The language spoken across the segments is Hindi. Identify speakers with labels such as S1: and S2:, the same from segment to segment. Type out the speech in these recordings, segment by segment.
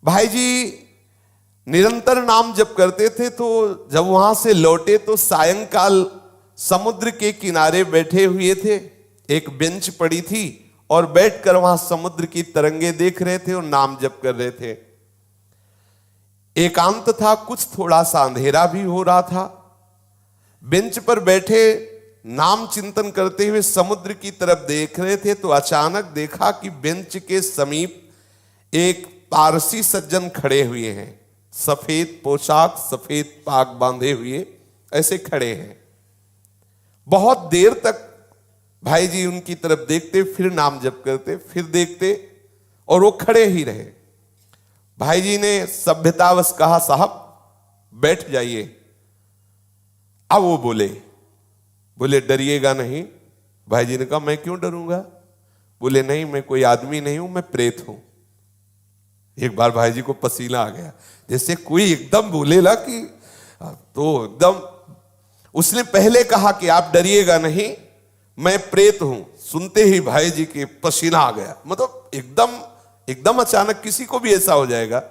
S1: भाई जी निरंतर नाम जप करते थे, तो जब वहां से लौटे तो सायंकाल समुद्र के किनारे बैठे हुए थे। एक बेंच पड़ी थी और बैठकर वहां समुद्र की तरंगे देख रहे थे और नाम जप कर रहे थे। एकांत था, कुछ थोड़ा सा अंधेरा भी हो रहा था। बेंच पर बैठे नाम चिंतन करते हुए समुद्र की तरफ देख रहे थे, तो अचानक देखा कि बेंच के समीप एक पारसी सज्जन खड़े हुए हैं। सफेद पोशाक, सफेद पाग बांधे हुए ऐसे खड़े हैं। बहुत देर तक भाई जी उनकी तरफ देखते, फिर नाम जप करते, फिर देखते, और वो खड़े ही रहे। भाई जी ने सभ्यतावश कहा, साहब बैठ जाइए। अब वो बोले डरिएगा नहीं। भाई जी ने कहा, मैं क्यों डरूंगा? बोले नहीं, मैं कोई आदमी नहीं हूं, मैं प्रेत हूं। एक बार भाई जी को पसीना आ गया, जैसे कोई एकदम बोलेला कि तो एकदम। उसने पहले कहा कि आप डरिएगा नहीं, मैं प्रेत हूं। सुनते ही भाई जी के पसीना आ गया। मतलब एकदम अचानक किसी को भी ऐसा हो जाएगा।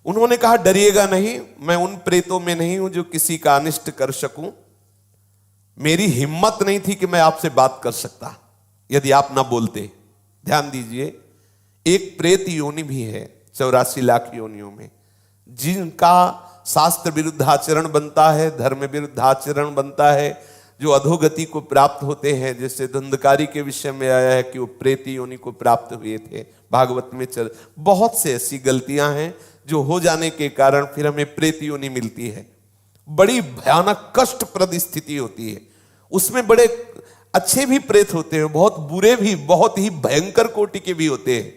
S1: उन्होंने कहा, डरिएगा नहीं, मैं उन प्रेतों में नहीं हूं जो किसी का अनिष्ट कर सकूं। मेरी हिम्मत नहीं थी कि मैं आपसे बात कर सकता यदि आप ना बोलते। ध्यान दीजिए, एक प्रेत योनि भी है 84 लाख योनियों में, जिनका शास्त्र विरुद्ध आचरण बनता है, धर्म विरुद्ध आचरण बनता है, जो अधोगति को प्राप्त होते हैं। जैसे धुंधकारी के विषय में आया है कि वो प्रेत योनि को प्राप्त हुए थे, भागवत में बहुत से ऐसी गलतियां हैं जो हो जाने के कारण फिर हमें प्रेत योनि मिलती है। बड़ी भयानक कष्टप्रद स्थिति होती है। उसमें बड़े अच्छे भी प्रेत होते हैं, बहुत बुरे भी, बहुत ही भयंकर कोटि के भी होते हैं।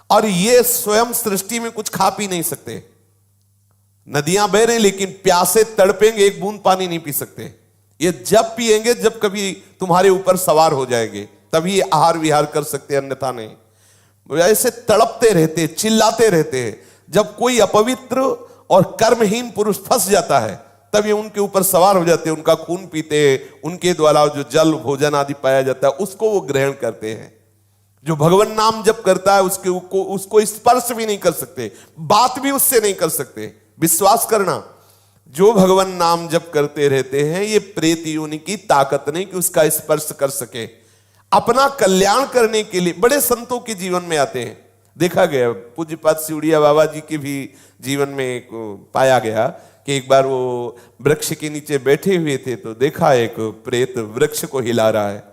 S1: और ये स्वयं सृष्टि में कुछ खा पी नहीं सकते। नदियां बह रही लेकिन प्यासे तड़पेंगे, एक बूंद पानी नहीं पी सकते। ये जब पिएंगे जब कभी तुम्हारे ऊपर सवार हो जाएंगे, तभी ये आहार विहार कर सकते, अन्यथा नहीं। ऐसे तड़पते रहते, चिल्लाते रहते हैं। जब कोई अपवित्र और कर्महीन पुरुष फंस जाता है, तब ये उनके ऊपर सवार हो जाते हैं, उनका खून पीते हैं, उनके द्वारा जो जल भोजन आदि पाया जाता है उसको वो ग्रहण करते हैं। जो भगवान नाम जप करता है उसको स्पर्श भी नहीं कर सकते, बात भी उससे नहीं कर सकते। विश्वास करना, जो भगवान नाम जप करते रहते हैं, ये प्रेत योनि की ताकत नहीं कि उसका स्पर्श कर सके। अपना कल्याण करने के लिए बड़े संतों के जीवन में आते हैं। देखा गया पूज्यपाद सिउड़िया बाबा जी के भी जीवन में पाया गया कि एक बार वो वृक्ष के नीचे बैठे हुए थे, तो देखा एक प्रेत वृक्ष को हिला रहा है।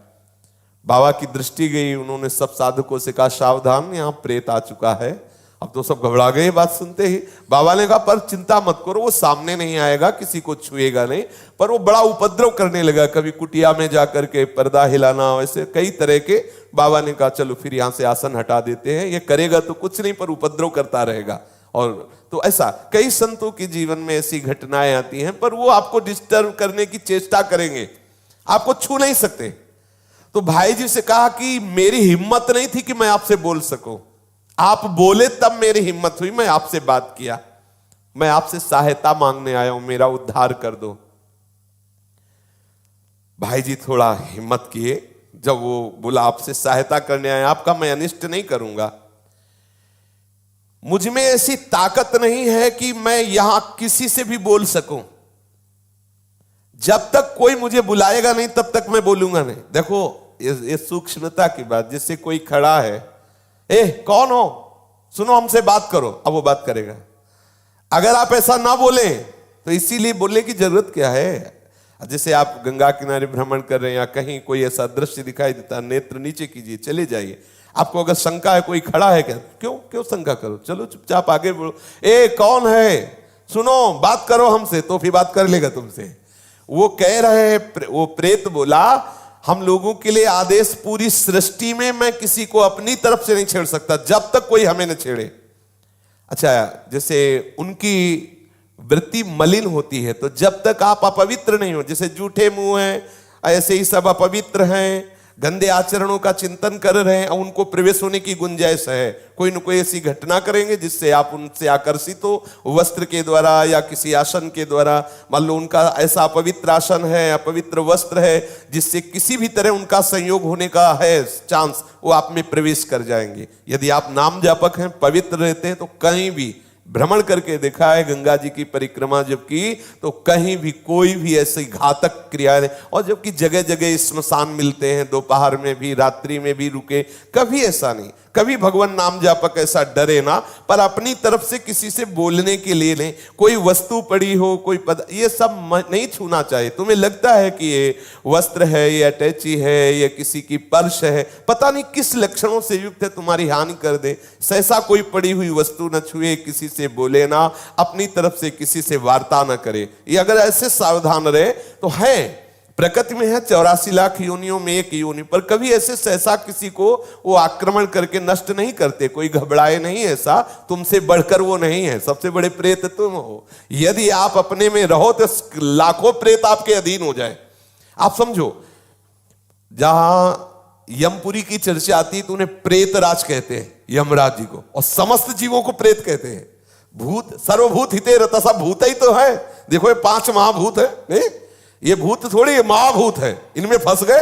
S1: बाबा की दृष्टि गई, उन्होंने सब साधकों से कहा, सावधान, यहाँ प्रेत आ चुका है। अब तो सब घबरा गए बात सुनते ही। बाबा ने कहा, पर चिंता मत करो, वो सामने नहीं आएगा, किसी को छुएगा नहीं। पर वो बड़ा उपद्रव करने लगा, कभी कुटिया में जाकर के पर्दा हिलाना, ऐसे कई तरह के। बाबा ने कहा, चलो फिर यहाँ से आसन हटा देते हैं, ये करेगा तो कुछ नहीं पर उपद्रव करता रहेगा। और तो ऐसा कई संतों के जीवन में ऐसी घटनाएं आती हैं, पर वो आपको डिस्टर्ब करने की चेष्टा करेंगे, आपको छू नहीं सकते। तो भाई जी से कहा कि मेरी हिम्मत नहीं थी कि मैं आपसे बोल सकूं, आप बोले तब मेरी हिम्मत हुई, मैं आपसे बात किया। मैं आपसे सहायता मांगने आया हूं, मेरा उद्धार कर दो। भाई जी थोड़ा हिम्मत किए, जब वो बोला आपसे सहायता करने आया, आपका मैं अनिष्ट नहीं करूंगा। मुझ में ऐसी ताकत नहीं है कि मैं यहां किसी से भी बोल सकूं। जब तक कोई मुझे बुलाएगा नहीं तब तक मैं बोलूंगा नहीं। देखो ये सूक्ष्मता की बात। जैसे कोई खड़ा है, ए कौन हो, सुनो हमसे बात करो, अब वो बात करेगा। अगर आप ऐसा ना बोले तो इसीलिए बोलने की जरूरत क्या है। जैसे आप गंगा किनारे भ्रमण कर रहे हैं या कहीं कोई ऐसा दृश्य दिखाई देता, नेत्र नीचे कीजिए, चले जाइए। आपको अगर शंका है कोई खड़ा है क्या, क्यों शंका करो, चलो चुपचाप आगे बढ़ो। ए कौन है, सुनो बात करो हमसे, तो फिर बात कर लेगा तुमसे। वो कह रहे हैं, वो प्रेत बोला, हम लोगों के लिए आदेश, पूरी सृष्टि में मैं किसी को अपनी तरफ से नहीं छेड़ सकता जब तक कोई हमें न छेड़े। अच्छा, जैसे उनकी वृत्ति मलिन होती है, तो जब तक आप अपवित्र नहीं हो, जैसे जूठे मुंह हैं, ऐसे ही सब अपवित्र हैं, गंदे आचरणों का चिंतन कर रहे हैं, उनको प्रवेश होने की गुंजाइश है। कोई न कोई ऐसी घटना करेंगे जिससे आप उनसे आकर्षित हो, वस्त्र के द्वारा या किसी आसन के द्वारा। मान लो उनका ऐसा अपवित्र आसन है, अपवित्र वस्त्र है, जिससे किसी भी तरह उनका संयोग होने का है चांस, वो आप में प्रवेश कर जाएंगे। यदि आप नाम जापक हैं, पवित्र रहते हैं, तो कहीं भी भ्रमण करके देखा है, गंगा जी की परिक्रमा जब की तो कहीं भी कोई भी ऐसी घातक क्रिया नहीं। और जबकि जगह जगह स्मशान मिलते हैं, दोपहर में भी रात्रि में भी रुके, कभी ऐसा नहीं। कभी भगवान नाम जापक ऐसा डरे ना, पर अपनी तरफ से किसी से बोलने के लिए नहीं। कोई वस्तु पड़ी हो, कोई पद, ये सब नहीं छूना चाहिए। तुम्हें लगता है कि ये वस्त्र है, ये अटैची है, ये किसी की पर्स है, पता नहीं किस लक्षणों से युक्त है, तुम्हारी हानि कर दे, ऐसा कोई पड़ी हुई वस्तु न छुए, किसी से बोले ना, अपनी तरफ से किसी से वार्ता न करे। ये अगर ऐसे सावधान रहे तो है। प्रकृति में है 84 लाख योनियों में एक योनि, पर कभी ऐसे सहसा किसी को वो आक्रमण करके नष्ट नहीं करते। कोई घबराए नहीं, ऐसा तुमसे बढ़कर वो नहीं है। सबसे बड़े प्रेत तुम हो। यदि आप अपने में रहो तो लाखों प्रेत आपके अधीन हो जाए। आप समझो, जहां यमपुरी की चर्चा आती है तो उन्हें प्रेतराज कहते हैं, यमराज जी को, और समस्त जीवों को प्रेत कहते हैं। भूत सर्वभूत हिते रता, सब भूत ही तो है। देखो ये 5 महाभूत है, नहीं? ये भूत थोड़ी, ये महाभूत है। इनमें फंस गए,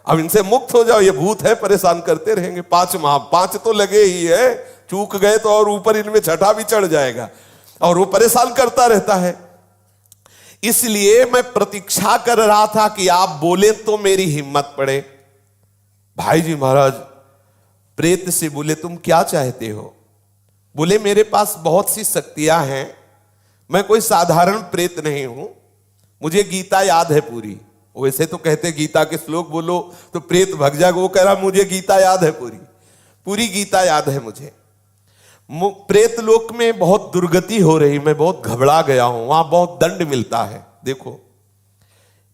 S1: अब इनसे मुक्त हो जाओ। ये भूत है, परेशान करते रहेंगे। 5 तो लगे ही है, चूक गए तो और ऊपर इनमें छठा भी चढ़ जाएगा, और वो परेशान करता रहता है। इसलिए मैं प्रतीक्षा कर रहा था कि आप बोले तो मेरी हिम्मत पड़े। भाई जी महाराज प्रेत से बोले, तुम क्या चाहते हो? बोले, मेरे पास बहुत सी शक्तियां हैं, मैं कोई साधारण प्रेत नहीं हूं, मुझे गीता याद है पूरी। वैसे तो कहते गीता के श्लोक बोलो तो प्रेत भग जाएगा, वो कह रहा मुझे गीता याद है पूरी, पूरी गीता याद है मुझे। प्रेत लोक में बहुत दुर्गति हो रही, मैं बहुत घबरा गया हूं, वहां बहुत दंड मिलता है। देखो,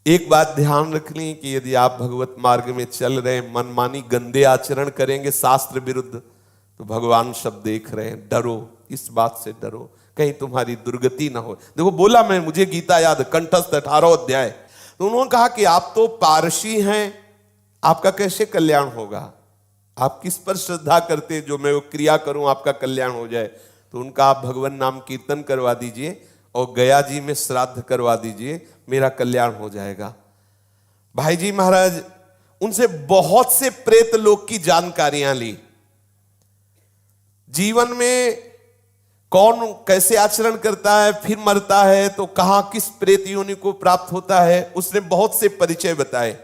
S1: एक बात ध्यान रखनी कि यदि आप भगवत मार्ग में चल रहे हैं, मनमानी गंदे आचरण करेंगे शास्त्र विरुद्ध, तो भगवान सब देख रहे हैं। डरो, इस बात से डरो, कहीं तुम्हारी दुर्गति ना हो। देखो, बोला मैं, मुझे गीता याद, कंठस्थ 18 अध्याय। तो उन्होंने कहा कि आप तो पारसी हैं, आपका कैसे कल्याण होगा? आप किस पर श्रद्धा करते जो मैं वो क्रिया करूं आपका कल्याण हो जाए? तो उनका आप भगवान नाम कीर्तन करवा दीजिए और गया जी में श्राद्ध करवा दीजिए, मेरा कल्याण हो जाएगा। भाई जी महाराज उनसे बहुत से प्रेत लोक की जानकारियां ली। जीवन में कौन कैसे आचरण करता है, फिर मरता है तो कहां किस प्रेत योनि को प्राप्त होता है, उसने बहुत से परिचय बताए।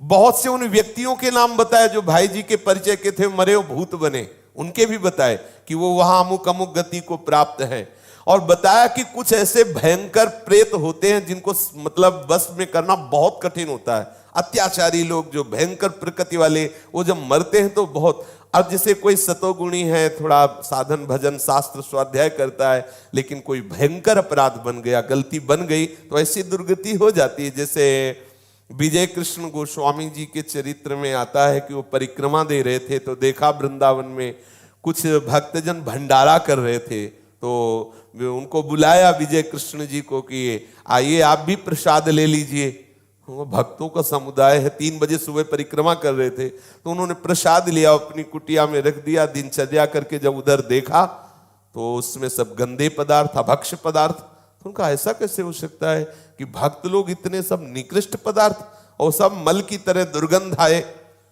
S1: बहुत से उन व्यक्तियों के नाम बताए जो भाई जी के परिचय के थे, मरे वो भूत बने, उनके भी बताए कि वो वहां अमुक अमुक गति को प्राप्त है। और बताया कि कुछ ऐसे भयंकर प्रेत होते हैं जिनको मतलब बस में करना बहुत कठिन होता है। अत्याचारी लोग जो भयंकर प्रकृति वाले, वो जब मरते हैं तो बहुत। अब जैसे कोई सतोगुणी है, थोड़ा साधन भजन शास्त्र स्वाध्याय करता है, लेकिन कोई भयंकर अपराध बन गया, गलती बन गई, तो ऐसी दुर्गति हो जाती है। जैसे विजय कृष्ण गोस्वामी जी के चरित्र में आता है कि वो परिक्रमा दे रहे थे, तो देखा वृंदावन में कुछ भक्तजन भंडारा कर रहे थे, तो उनको बुलाया विजय कृष्ण जी को कि आइए आप भी प्रसाद ले लीजिए। भक्तों का समुदाय है, 3 बजे सुबह परिक्रमा कर रहे थे, तो उन्होंने प्रसाद लिया, अपनी कुटिया में रख दिया। दिनचर्या करके जब उधर देखा तो उसमें सब गंदे पदार्थ, अभक्ष्य पदार्थ। तो उनका ऐसा कैसे हो सकता है कि भक्त लोग इतने सब निकृष्ट पदार्थ, और सब मल की तरह दुर्गंध आए।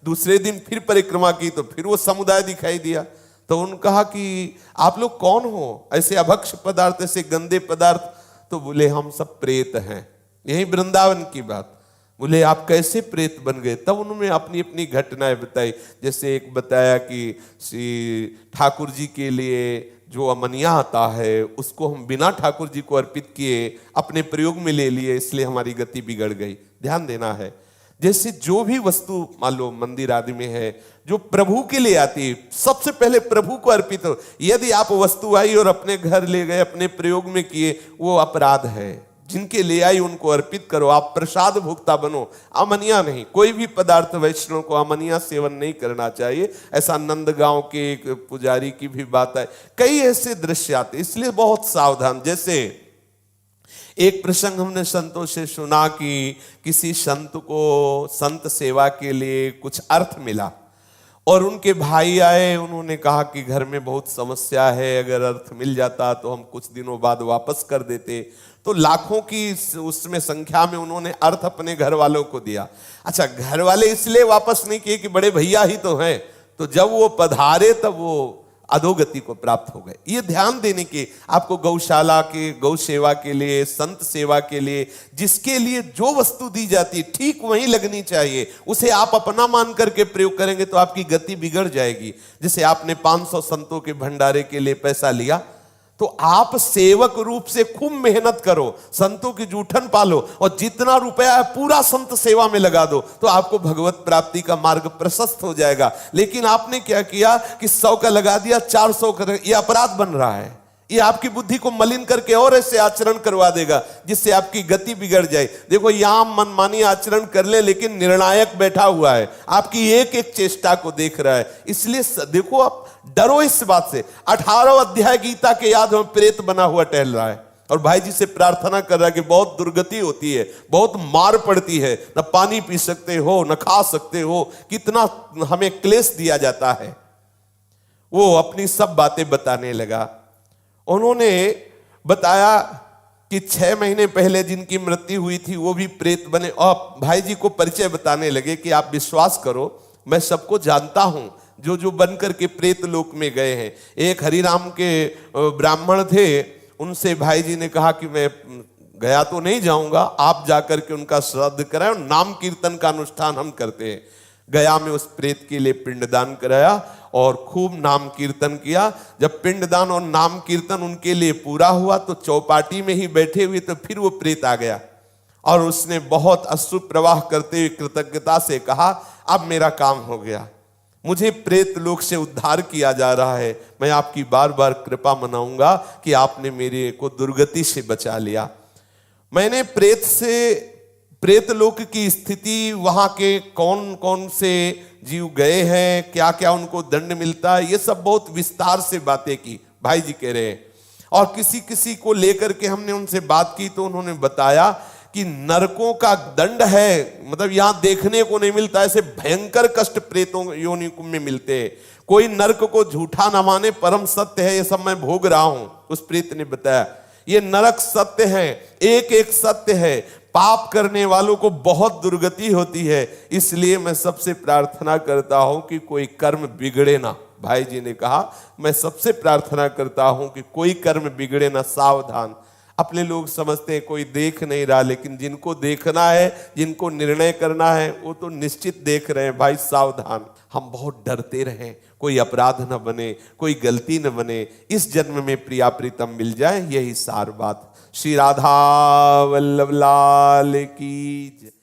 S1: दूसरे दिन फिर परिक्रमा की तो फिर वो समुदाय दिखाई दिया। तो उन्होंने कहा कि आप लोग कौन हो, ऐसे अभक्ष्य पदार्थ, ऐसे गंदे पदार्थ? तो बोले हम सब प्रेत हैं। यही वृंदावन की बात। बोले आप कैसे प्रेत बन गए? तब उन्होंने अपनी अपनी घटनाएं बताई। जैसे एक बताया कि श्री ठाकुर जी के लिए जो अमनिया आता है उसको हम बिना ठाकुर जी को अर्पित किए अपने प्रयोग में ले लिए, इसलिए हमारी गति बिगड़ गई। ध्यान देना है, जैसे जो भी वस्तु मान लो मंदिर आदि में है जो प्रभु के लिए आती है, सबसे पहले प्रभु को अर्पित हो। यदि आप वस्तु आई और अपने घर ले गए, अपने प्रयोग में किए, वो अपराध है। जिनके ले आई उनको अर्पित करो, आप प्रसाद भुगता बनो, अमनिया नहीं। कोई भी पदार्थ वैष्णव को अमनिया सेवन नहीं करना चाहिए। ऐसा नंदगांव के एक पुजारी की भी बात है। कई ऐसे दृश्य आते, इसलिए बहुत सावधान। जैसे एक प्रसंग हमने संतों से सुना कि किसी संत को संत सेवा के लिए कुछ अर्थ मिला और उनके भाई आए, उन्होंने कहा कि घर में बहुत समस्या है, अगर अर्थ मिल जाता तो हम कुछ दिनों बाद वापस कर देते। तो लाखों की उसमें संख्या में उन्होंने अर्थ अपने घर वालों को दिया। अच्छा, घर वाले इसलिए वापस नहीं किए कि बड़े भैया ही तो हैं, तो जब वो पधारे तब वो अधोगति को प्राप्त हो गए। ये ध्यान देने की आपको गौशाला के, गौ सेवा के लिए, संत सेवा के लिए, जिसके लिए जो वस्तु दी जाती है ठीक वहीं लगनी चाहिए। उसे आप अपना मान करके प्रयोग करेंगे तो आपकी गति बिगड़ जाएगी। जैसे आपने 500 संतों के भंडारे के लिए पैसा लिया, तो आप सेवक रूप से खूब मेहनत करो, संतों की जूठन पालो और जितना रुपया है पूरा संत सेवा में लगा दो, तो आपको भगवत प्राप्ति का मार्ग प्रशस्त हो जाएगा। लेकिन आपने क्या किया कि 100 का लगा दिया, 400 का, ये अपराध बन रहा है। ये आपकी बुद्धि को मलिन करके और ऐसे आचरण करवा देगा जिससे आपकी गति बिगड़ जाए। देखो, यहां मनमानी आचरण कर ले, लेकिन निर्णायक बैठा हुआ है, आपकी एक एक चेष्टा को देख रहा है। इसलिए देखो, आप डरो इस बात से। 18 अध्याय गीता के याद में प्रेत बना हुआ टहल रहा है और भाई जी से प्रार्थना कर रहा है कि बहुत दुर्गति होती है, बहुत मार पड़ती है, न पानी पी सकते हो, न खा सकते हो, कितना हमें क्लेश दिया जाता है। वो अपनी सब बातें बताने लगा। उन्होंने बताया कि 6 महीने पहले जिनकी मृत्यु हुई थी वो भी प्रेत बने, और भाई जी को परिचय बताने लगे कि आप विश्वास करो, मैं सबको जानता हूं जो जो बनकर के प्रेत लोक में गए हैं। एक हरिराम के ब्राह्मण थे, उनसे भाई जी ने कहा कि मैं गया तो नहीं जाऊंगा, आप जाकर के उनका श्राद्ध कराएं और नाम कीर्तन का अनुष्ठान हम करते हैं। गया में उस प्रेत के लिए पिंडदान कराया और खूब नाम कीर्तन किया। जब पिंडदान और नाम कीर्तन उनके लिए पूरा हुआ तो चौपाटी में ही बैठे हुए तो फिर वो प्रेत आ गया और उसने बहुत अश्रु प्रवाह करते हुए कृतज्ञता से कहा, अब मेरा काम हो गया, मुझे प्रेत लोक से उद्धार किया जा रहा है, मैं आपकी बार बार कृपा मनाऊंगा कि आपने मेरे को दुर्गति से बचा लिया। मैंने प्रेत लोक की स्थिति, वहां के कौन कौन से जीव गए हैं, क्या क्या उनको दंड मिलता है, ये सब बहुत विस्तार से बातें की, भाई जी कह रहे हैं। और किसी किसी को लेकर के हमने उनसे बात की तो उन्होंने बताया कि नरकों का दंड है, मतलब यहां देखने को नहीं मिलता, ऐसे भयंकर कष्ट प्रेतों योनि में मिलते हैं। कोई नरक को झूठा न माने, परम सत्य है, ये सब मैं भोग रहा हूं। उस प्रेत ने बताया ये नरक सत्य है, एक एक सत्य है, पाप करने वालों को बहुत दुर्गति होती है, इसलिए मैं सबसे प्रार्थना करता हूं कि कोई कर्म बिगड़े ना। भाई जी ने कहा, मैं सबसे प्रार्थना करता हूं कि कोई कर्म बिगड़े ना, सावधान। अपने लोग समझते हैं कोई देख नहीं रहा, लेकिन जिनको देखना है, जिनको निर्णय करना है, वो तो निश्चित देख रहे हैं। भाई सावधान, हम बहुत डरते रहें, कोई अपराध न बने, कोई गलती न बने, इस जन्म में प्रिया प्रीतम मिल जाए, यही सार बात। श्री राधा वल्लभ लाल की जय।